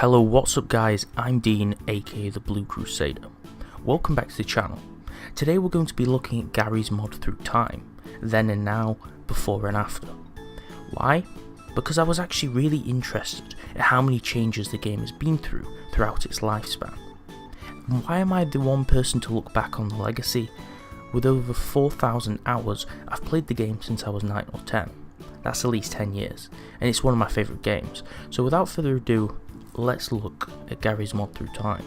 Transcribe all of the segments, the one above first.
Hello, what's up guys, I'm Dean, aka the Blue Crusader. Welcome back to the channel. Today we're going to be looking at Garry's Mod Through Time, then and now, before and after. Why? Because I was actually really interested in how many changes the game has been through throughout its lifespan. And why am I the one person to look back on the legacy? With over 4,000 hours, I've played the game since I was 9 or 10. That's at least 10 years, and it's one of my favourite games. So without further ado, let's look at Garry's Mod Through Time.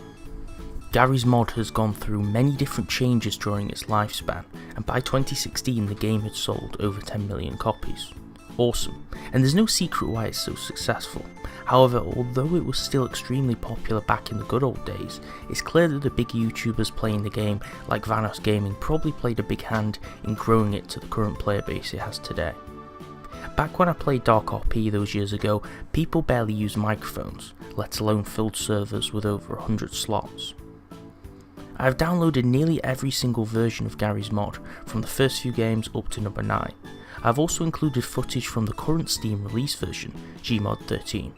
Garry's Mod has gone through many different changes during its lifespan, and by 2016 the game had sold over 10 million copies. Awesome, and there's no secret why it's so successful. However, although it was still extremely popular back in the good old days, it's clear that the big YouTubers playing the game like VanossGaming probably played a big hand in growing it to the current player base it has today. Back when I played Dark RP those years ago, people barely used microphones, let alone filled servers with over 100 slots. I have downloaded nearly every single version of Garry's Mod, from the first few games up to number 9. I have also included footage from the current Steam release version, Gmod 13.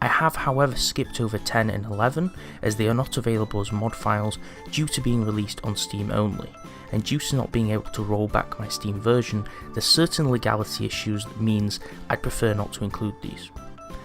I have however skipped over 10 and 11 as they are not available as mod files due to being released on Steam only, and due to not being able to roll back my Steam version, there's certain legality issues that means I'd prefer not to include these.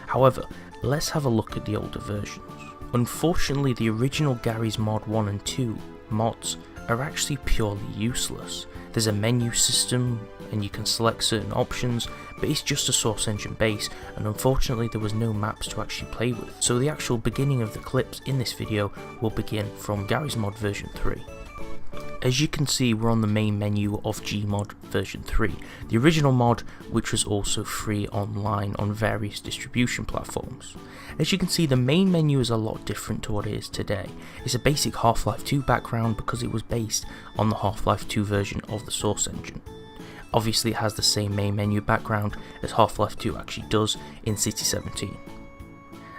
However, let's have a look at the older versions. Unfortunately, the original Garry's Mod 1 and 2 mods are actually purely useless. There's a menu system and you can select certain options, but it's just a source engine base, and unfortunately there was no maps to actually play with. So the actual beginning of the clips in this video will begin from Garry's Mod version 3. As you can see, we're on the main menu of Gmod version 3, the original mod which was also free online on various distribution platforms. As you can see, the main menu is a lot different to what it is today. It's a basic Half-Life 2 background because it was based on the Half-Life 2 version of the source engine. Obviously it has the same main menu background as Half-Life 2 actually does in City 17.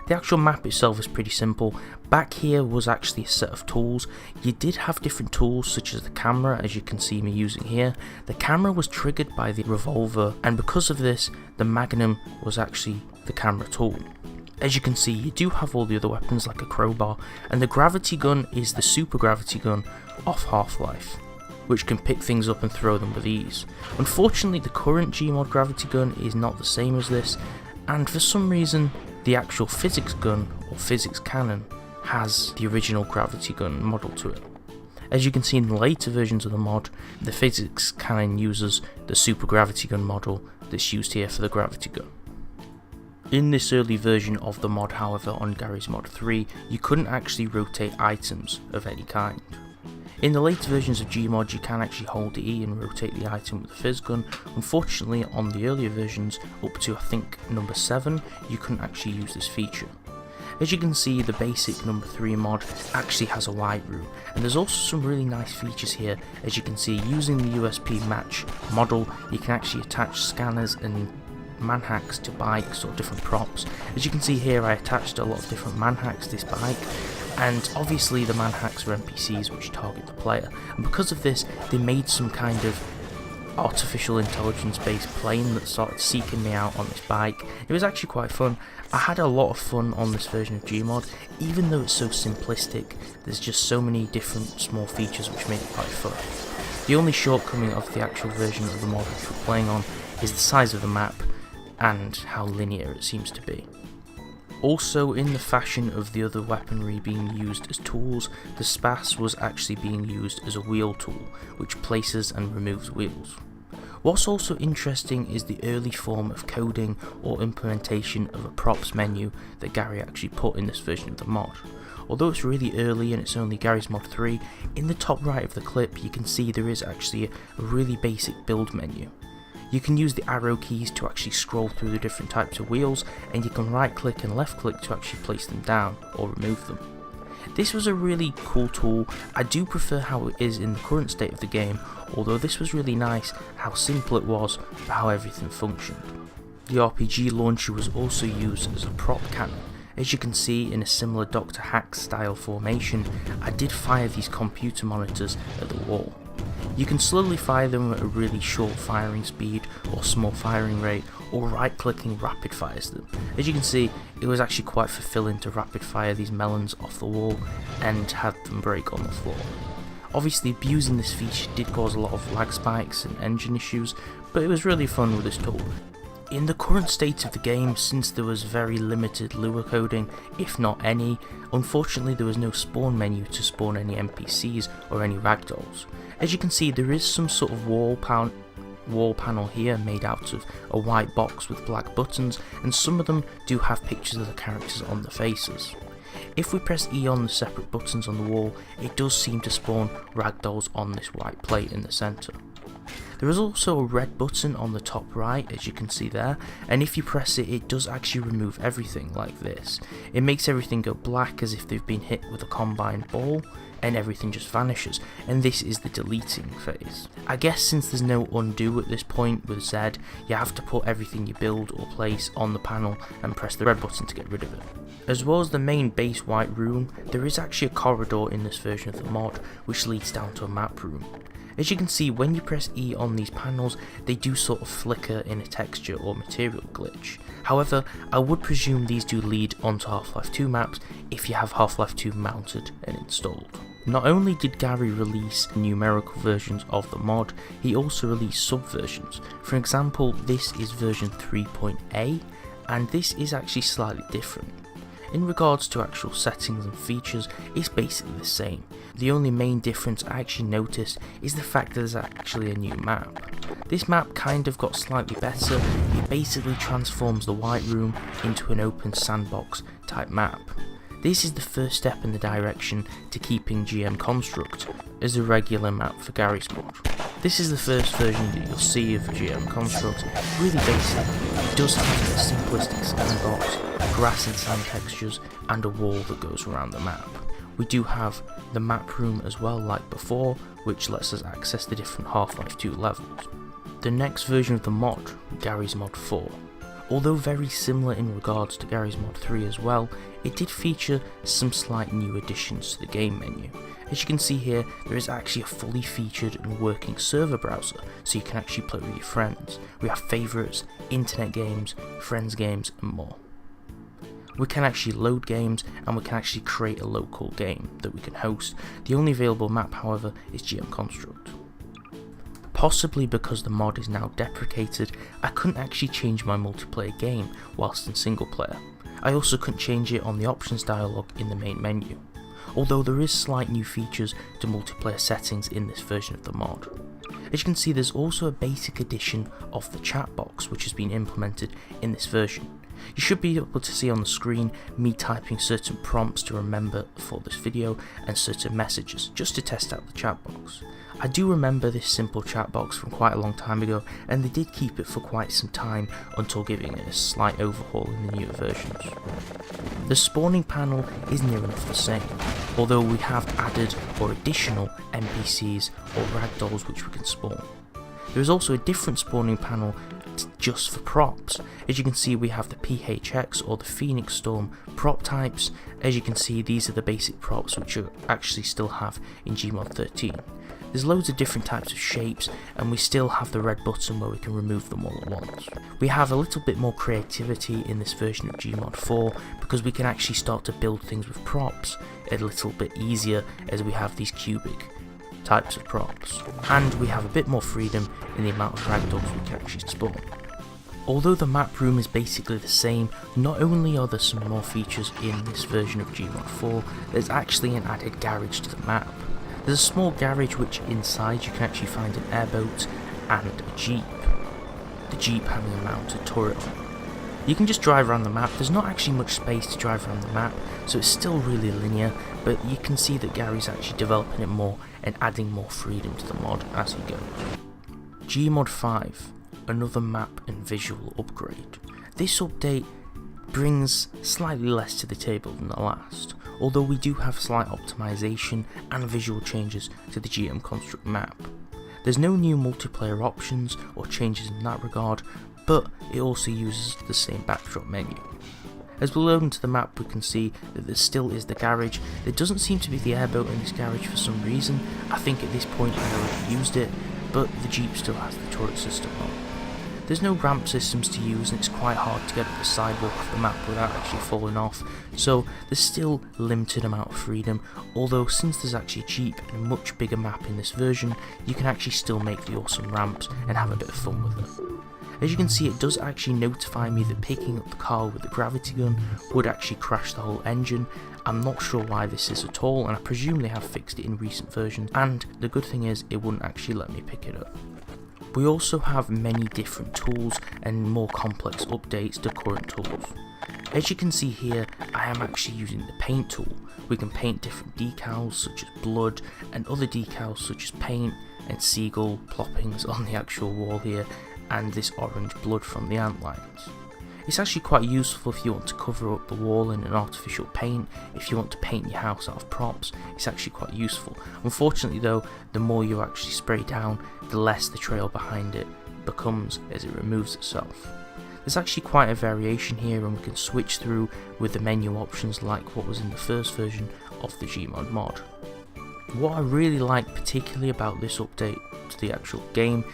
The actual map itself is pretty simple. Back here was actually a set of tools. You did have different tools such as the camera, as you can see me using here. The camera was triggered by the revolver, and because of this the Magnum was actually the camera tool. As you can see, you do have all the other weapons like a crowbar, and the gravity gun is the super gravity gun off Half-Life, which can pick things up and throw them with ease. Unfortunately, the current Gmod gravity gun is not the same as this, and for some reason the actual physics gun or physics cannon has the original gravity gun model to it. As you can see in the later versions of the mod, the physics cannon uses the super gravity gun model that's used here for the gravity gun. In this early version of the mod, however, on Garry's Mod 3, you couldn't actually rotate items of any kind. In the later versions of Gmod, you can actually hold E and rotate the item with the phys gun. Unfortunately, on the earlier versions, up to I think number 7, you couldn't actually use this feature. As you can see, the basic number 3 mod actually has a white room, and there's also some really nice features here. As you can see, using the USP match model, you can actually attach scanners and manhacks to bikes or different props. As you can see here, I attached a lot of different manhacks to this bike, and obviously the manhacks are NPCs which target the player, and because of this they made some kind of artificial intelligence based plane that started seeking me out on this bike. It was actually quite fun. I had a lot of fun on this version of Gmod, even though it's so simplistic. There's just so many different small features which make it quite fun. The only shortcoming of the actual version of the mod which we're playing on is the size of the map and how linear it seems to be. Also, in the fashion of the other weaponry being used as tools, the spas was actually being used as a wheel tool, which places and removes wheels. What's also interesting is the early form of coding or implementation of a props menu that Garry actually put in this version of the mod. Although it's really early and it's only Garry's Mod 3, in the top right of the clip you can see there is actually a really basic build menu. You can use the arrow keys to actually scroll through the different types of wheels, and you can right click and left click to actually place them down or remove them. This was a really cool tool. I do prefer how it is in the current state of the game, although this was really nice how simple it was for how everything functioned. The RPG launcher was also used as a prop cannon. As you can see, in a similar Dr. Hack style formation, I did fire these computer monitors at the wall. You can slowly fire them at a really short firing speed or small firing rate, or right clicking rapid fires them. As you can see, it was actually quite fulfilling to rapid fire these melons off the wall and have them break on the floor. Obviously abusing this feature did cause a lot of lag spikes and engine issues, but it was really fun with this tool. In the current state of the game, since there was very limited lure coding, if not any, unfortunately there was no spawn menu to spawn any NPCs or any ragdolls. As you can see, there is some sort of wall panel here made out of a white box with black buttons, and some of them do have pictures of the characters on the faces. If we press E on the separate buttons on the wall, it does seem to spawn ragdolls on this white plate in the centre. There is also a red button on the top right, as you can see there, and if you press it, it does actually remove everything like this. It makes everything go black as if they've been hit with a combined ball, and everything just vanishes, and this is the deleting phase. I guess since there's no undo at this point with Z, you have to put everything you build or place on the panel and press the red button to get rid of it. As well as the main base white room, there is actually a corridor in this version of the mod which leads down to a map room. As you can see, when you press E on these panels, they do sort of flicker in a texture or material glitch. However, I would presume these do lead onto Half-Life 2 maps if you have Half-Life 2 mounted and installed. Not only did Garry release numerical versions of the mod, he also released subversions. For example, this is version 3.A, and this is actually slightly different. In regards to actual settings and features, it's basically the same. The only main difference I actually noticed is the fact that there's actually a new map. This map kind of got slightly better. It basically transforms the white room into an open sandbox type map. This is the first step in the direction to keeping GM Construct as a regular map for Garrys Mod. This is the first version that you'll see of GM Construct. Really basic. It does have a simplistic sandbox, grass and sand textures, and a wall that goes around the map. We do have the map room as well, like before, which lets us access the different Half-Life 2 levels. The next version of the mod, Garrys Mod 4. Although very similar in regards to Garrys Mod 3 as well, it did feature some slight new additions to the game menu. As you can see here, there is actually a fully featured and working server browser, so you can actually play with your friends. We have favourites, internet games, friends games, and more. We can actually load games, and we can actually create a local game that we can host. The only available map, however, is GM Construct. Possibly because the mod is now deprecated, I couldn't actually change my multiplayer game whilst in single player. I also couldn't change it on the options dialog in the main menu, although there is slight new features to multiplayer settings in this version of the mod. As you can see, there's also a basic edition of the chat box which has been implemented in this version. You should be able to see on the screen me typing certain prompts to remember for this video and certain messages just to test out the chat box. I do remember this simple chat box from quite a long time ago, and they did keep it for quite some time until giving it a slight overhaul in the newer versions. The spawning panel is near enough the same, although we have added or additional NPCs or ragdolls which we can spawn. There is also a different spawning panel just for props. As you can see, we have the PHX or the Phoenix Storm prop types. As you can see, these are the basic props which you actually still have in Gmod 13. There's loads of different types of shapes, and we still have the red button where we can remove them all at once. We have a little bit more creativity in this version of Gmod 4 because we can actually start to build things with props a little bit easier as we have these cubic types of props, and we have a bit more freedom in the amount of ragdolls we can actually spawn. Although the map room is basically the same, not only are there some more features in this version of Gmod 4, there's actually an added garage to the map. There's a small garage which inside you can actually find an airboat and a jeep, the jeep having a mounted turret on. You can just drive around the map. There's not actually much space to drive around the map, so it's still really linear, but you can see that Garry's actually developing it more and adding more freedom to the mod as he goes. Gmod 5, another map and visual upgrade. This update brings slightly less to the table than the last, although we do have slight optimization and visual changes to the GM Construct map. There's no new multiplayer options or changes in that regard, but it also uses the same backdrop menu. As we load into the map, we can see that there still is the garage. There doesn't seem to be the airboat in this garage for some reason. I think at this point I already used it, but the Jeep still has the turret system on. There's no ramp systems to use, and it's quite hard to get up the sidewalk of the map without actually falling off, so there's still limited amount of freedom, although since there's actually a Jeep and a much bigger map in this version, you can actually still make the awesome ramps and have a bit of fun with them. As you can see, it does actually notify me that picking up the car with the gravity gun would actually crash the whole engine. I'm not sure why this is at all, and I presume they have fixed it in recent versions, and the good thing is it wouldn't actually let me pick it up. We also have many different tools and more complex updates to current tools. As you can see here, I am actually using the paint tool. We can paint different decals such as blood and other decals such as paint and seagull ploppings on the actual wall here, and this orange blood from the antlines. It's actually quite useful if you want to cover up the wall in an artificial paint. If you want to paint your house out of props, it's actually quite useful. Unfortunately though, the more you actually spray down, the less the trail behind it becomes as it removes itself. There's actually quite a variation here, and we can switch through with the menu options like what was in the first version of the Gmod mod. What I really like particularly about this update to the actual game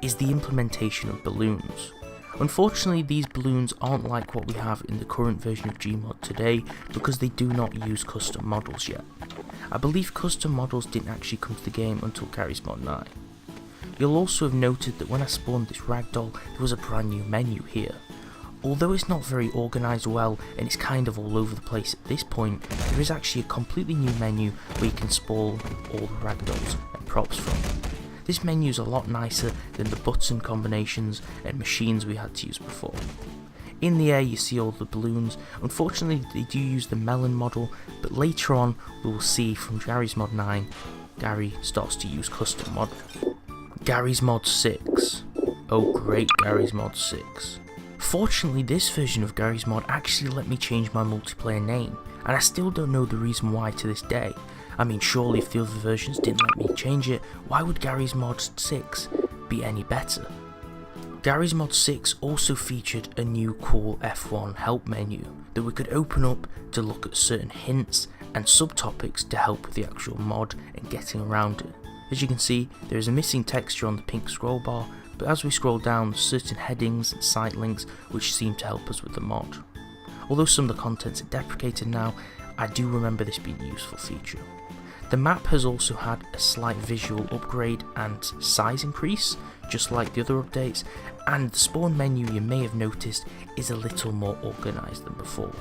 is the implementation of balloons. Unfortunately, these balloons aren't like what we have in the current version of Gmod today because they do not use custom models yet. I believe custom models didn't actually come to the game until Garrys Mod 9. You'll also have noted that when I spawned this ragdoll, there was a brand new menu here. Although it's not very organised well and it's kind of all over the place at this point, there is actually a completely new menu where you can spawn all the ragdolls and props from. This menu is a lot nicer than the button combinations and machines we had to use before. In the air you see all the balloons. Unfortunately they do use the melon model, but later on we will see from Garrys Mod 9, Garry starts to use custom models. Garrys Mod 6. Oh great Garrys Mod 6. Fortunately this version of Garrys Mod actually let me change my multiplayer name, and I still don't know the reason why to this day. I mean, surely if the other versions didn't let me change it, why would Garrys Mod 6 be any better? Garrys Mod 6 also featured a new cool F1 help menu that we could open up to look at certain hints and subtopics to help with the actual mod and getting around it. As you can see, there is a missing texture on the pink scroll bar, but as we scroll down, there's certain headings and site links which seem to help us with the mod. Although some of the contents are deprecated now, I do remember this being a useful feature. The map has also had a slight visual upgrade and size increase, just like the other updates, and the spawn menu you may have noticed is a little more organised than before.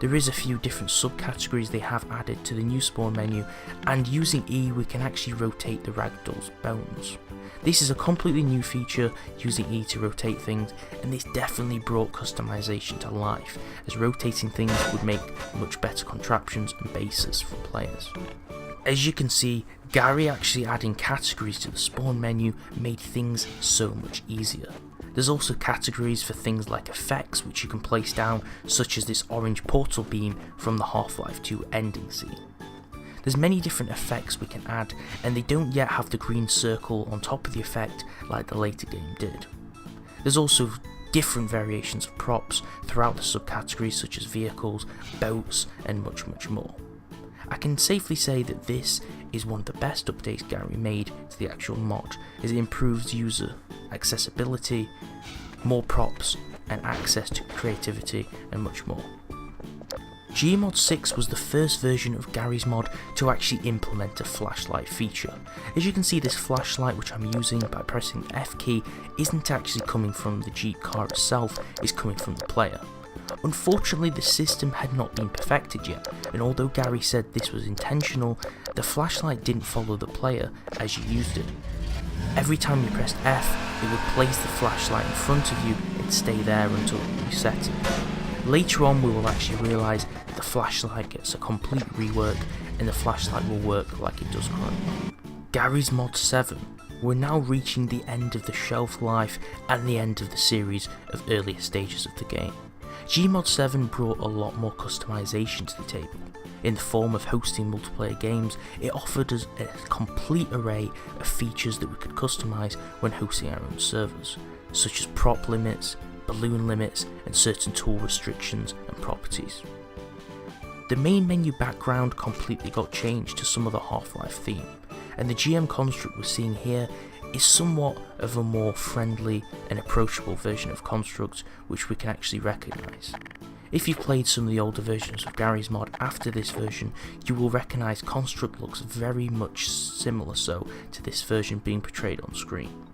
There is a few different subcategories they have added to the new spawn menu, and using E we can actually rotate the ragdoll's bones. This is a completely new feature, using E to rotate things, and this definitely brought customization to life, as rotating things would make much better contraptions and bases for players. As you can see, Garry actually adding categories to the spawn menu made things so much easier. There's also categories for things like effects which you can place down, such as this orange portal beam from the Half-Life 2 ending scene. There's many different effects we can add, and they don't yet have the green circle on top of the effect like the later game did. There's also different variations of props throughout the subcategories such as vehicles, boats and much more. I can safely say that this is one of the best updates Garry made to the actual mod, as it improves user accessibility, more props and access to creativity and much more. Gmod 6 was the first version of Garrys Mod to actually implement a flashlight feature. As you can see, this flashlight which I'm using by pressing the F key isn't actually coming from the Jeep car itself, it's coming from the player. Unfortunately, the system had not been perfected yet, and although Garry said this was intentional, the flashlight didn't follow the player as you used it. Every time you pressed F, it would place the flashlight in front of you and stay there until you set it. Later on we will actually realise that the flashlight gets a complete rework and the flashlight will work like it does currently. Garrys Mod 7. We're now reaching the end of the shelf life and the end of the series of earlier stages of the game. Gmod 7 brought a lot more customization to the table. In the form of hosting multiplayer games, it offered us a complete array of features that we could customize when hosting our own servers, such as prop limits, balloon limits, and certain tool restrictions and properties. The main menu background completely got changed to some of the Half-Life theme, and the GM construct we're seeing here is somewhat of a more friendly and approachable version of construct which we can actually recognise. If you've played some of the older versions of Garry's Mod after this version, you will recognise construct looks very much similar so to this version being portrayed on screen.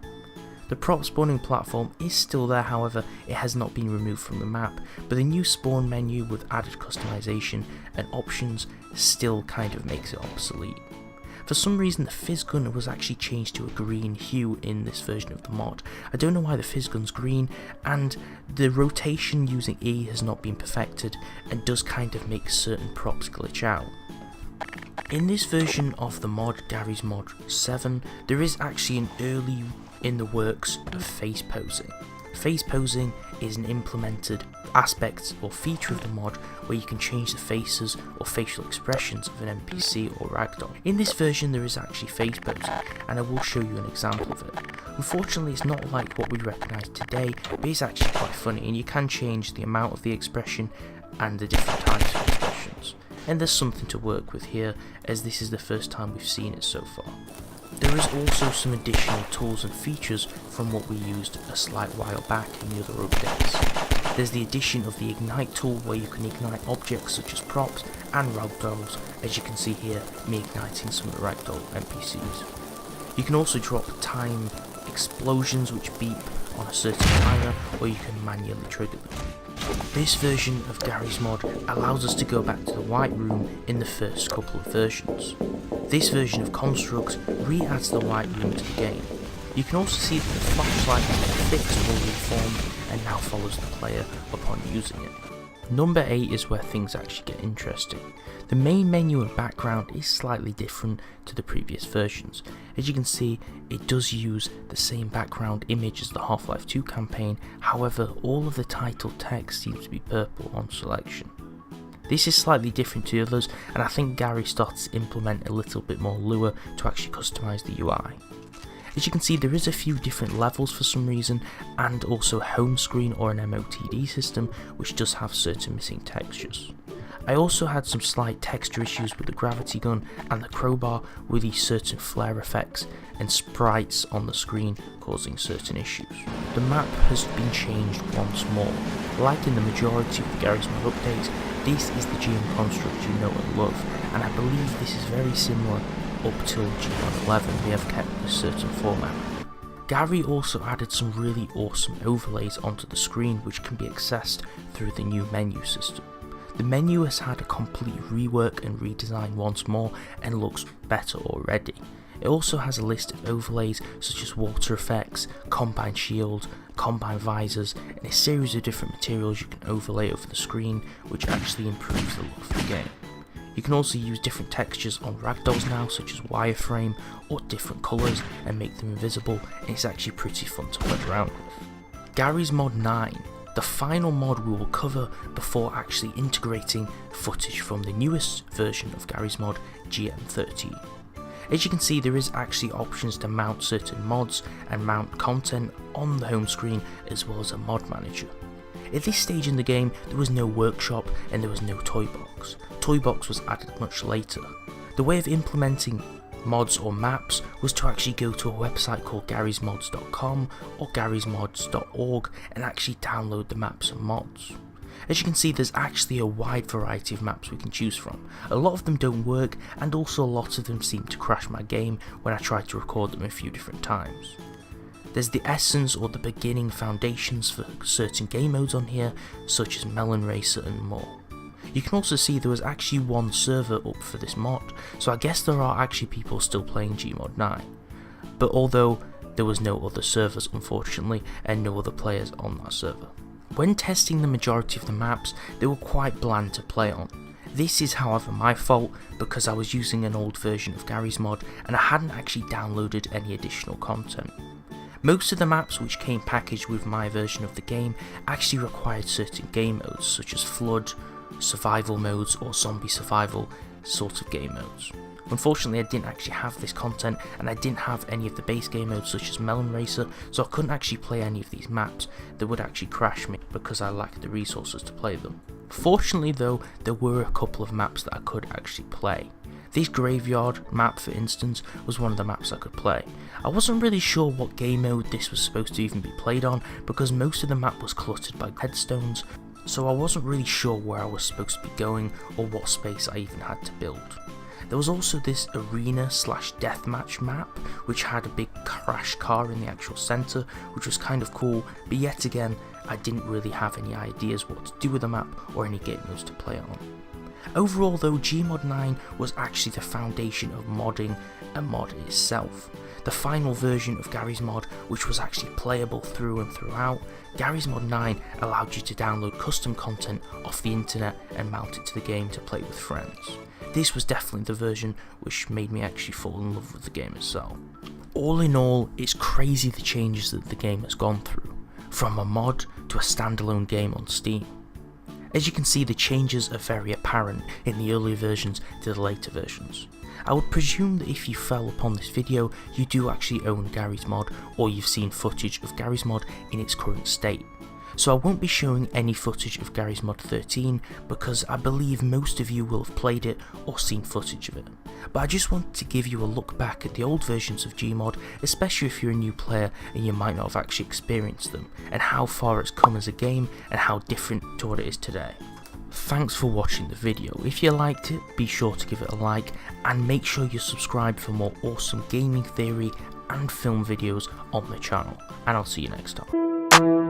The prop spawning platform is still there, however it has not been removed from the map, but the new spawn menu with added customization and options still kind of makes it obsolete. For some reason the fizz gun was actually changed to a green hue in this version of the mod. I don't know why the fizz gun's green, and the rotation using E has not been perfected and does kind of make certain props glitch out. In this version of the mod, Garry's Mod 7, there is actually an early in the works of face posing. Face posing is an implemented aspect or feature of the mod where you can change the faces or facial expressions of an NPC or ragdoll. In this version there is actually face posing, and I will show you an example of it. Unfortunately it's not like what we recognise today, but it's actually quite funny, and you can change the amount of the expression and the different types of expressions. And there's something to work with here, as this is the first time we've seen it so far. There is also some additional tools and features from what we used a slight while back in the other updates. There's the addition of the ignite tool where you can ignite objects such as props and ragdolls, as you can see here me igniting some of the ragdoll NPCs. You can also drop time explosions which beep on a certain timer, or you can manually trigger them. This version of Garry's Mod allows us to go back to the White Room in the first couple of versions. This version of Construct re-adds the White Room to the game. You can also see that the flashlight has been fixed or reformed and now follows the player upon using it. Number 8 is where things actually get interesting. The main menu and background is slightly different to the previous versions. As you can see, it does use the same background image as the Half-Life 2 campaign, however all of the title text seems to be purple on selection. This is slightly different to the others, and I think Garry started to implement a little bit more Lua to actually customise the UI. As you can see, there is a few different levels for some reason, and also a home screen or an MOTD system which does have certain missing textures. I also had some slight texture issues with the gravity gun and the crowbar with these certain flare effects and sprites on the screen causing certain issues. The map has been changed once more. Like in the majority of the Garry's Mod updates, this is the GM construct you know and love, and I believe this is very similar up till Gmod 11 we have kept a certain format. Garry also added some really awesome overlays onto the screen which can be accessed through the new menu system. The menu has had a complete rework and redesign once more and looks better already. It also has a list of overlays such as water effects, combine shields, combine visors, and a series of different materials you can overlay over the screen which actually improves the look of the game. You can also use different textures on ragdolls now, such as wireframe or different colours, and make them invisible, and it's actually pretty fun to play around with. Garry's Mod 9, the final mod we will cover before actually integrating footage from the newest version of Garry's Mod, GM13. As you can see, there is actually options to mount certain mods and mount content on the home screen as well as a mod manager. At this stage in the game, there was no workshop and there was no toy box. Toy box was added much later. The way of implementing mods or maps was to actually go to a website called garrysmods.com or garrysmods.org and actually download the maps and mods. As you can see, there's actually a wide variety of maps we can choose from. A lot of them don't work, and also a lot of them seem to crash my game when I try to record them a few different times. There's the essence or the beginning foundations for certain game modes on here, such as Melon Racer and more. You can also see there was actually one server up for this mod, so I guess there are actually people still playing Gmod 9. But although there was no other servers unfortunately, and no other players on that server. When testing the majority of the maps, they were quite bland to play on. This is however my fault, because I was using an old version of Garry's Mod and I hadn't actually downloaded any additional content. Most of the maps which came packaged with my version of the game actually required certain game modes such as Flood, Survival modes or Zombie Survival, sort of game modes. Unfortunately, I didn't actually have this content, and I didn't have any of the base game modes such as Melon Racer, so I couldn't actually play any of these maps that would actually crash me because I lacked the resources to play them. Fortunately though, there were a couple of maps that I could actually play. This graveyard map, for instance, was one of the maps I could play. I wasn't really sure what game mode this was supposed to even be played on because most of the map was cluttered by headstones, so I wasn't really sure where I was supposed to be going or what space I even had to build. There was also this arena/deathmatch map which had a big crash car in the actual centre, which was kind of cool, but yet again I didn't really have any ideas what to do with the map or any game modes to play on. Overall though, Gmod 9 was actually the foundation of modding a mod itself. The final version of Garry's Mod, which was actually playable through and throughout, Garry's Mod 9 allowed you to download custom content off the internet and mount it to the game to play with friends. This was definitely the version which made me actually fall in love with the game itself. All in all, it's crazy the changes that the game has gone through, from a mod to a standalone game on Steam. As you can see, the changes are very apparent in the earlier versions to the later versions. I would presume that if you fell upon this video, you do actually own Garry's Mod, or you've seen footage of Garry's Mod in its current state. So I won't be showing any footage of Garry's Mod 13 because I believe most of you will have played it or seen footage of it. But I just wanted to give you a look back at the old versions of Gmod, especially if you're a new player and you might not have actually experienced them, and how far it's come as a game and how different to what it is today. Thanks for watching the video. If you liked it, be sure to give it a like and make sure you're subscribed for more awesome gaming theory and film videos on the channel, and I'll see you next time.